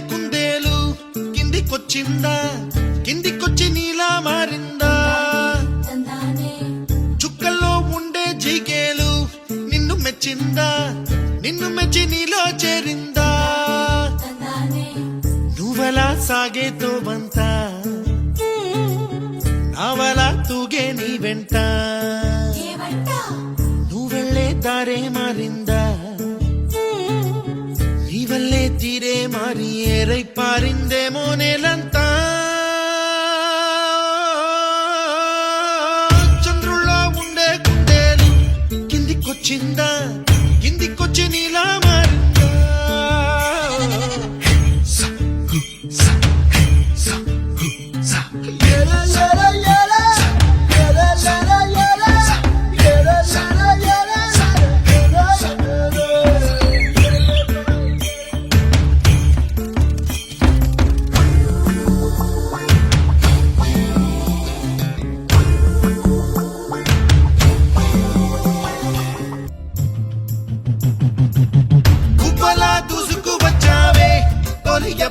కుందేలు కిందికొచ్చిందా కిందికొచ్చి నీలా మారిందా చుక్కల్లో ఉండే జిగేలు నిన్ను మెచ్చిందా నిన్ను మెచ్చి నీలో చేరిందా నువ్వలా సాగేతో బంత నావలా తూగే నీ వెంట నువ్వెళ్ళే దారే మారిందా నీవల్లే తీరే మారి ఏరై పారిందేమో నేలంతా చంద్రుల్లో ఉండే కుందేలు కిందికొచ్చిందా కిందికొచ్చి నీలా మారిందా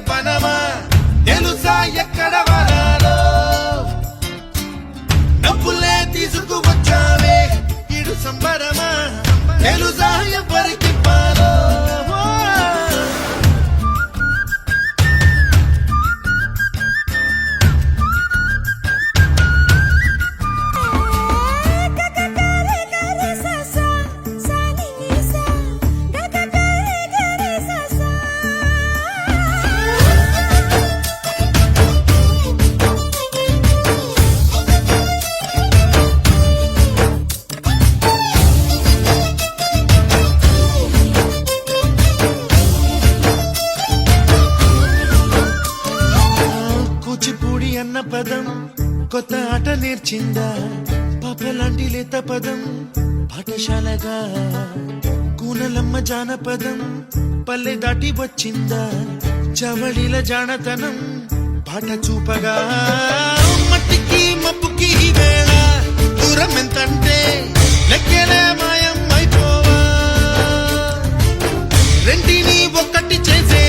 పనమా తెలుసా ఎక్కడ వరాలో డబ్బులే తీసుకువచ్చావే ఇడు సంబరమా తెలుసా ఎవరికి పాలో అన్న పదం కొత్త ఆట నేర్చిందా పాపలాంటి లేత పదం పాఠశాలగా కూనలమ్మ జానపదం పల్లె దాటి వచ్చిందా చవళిల జానతనం పాట చూపగా మట్టికి మప్పుకి వేళ దూరం ఎంతంటే లెక్కలే మాయం అయిపోవా రెంటిని ఒక్కటి చేసే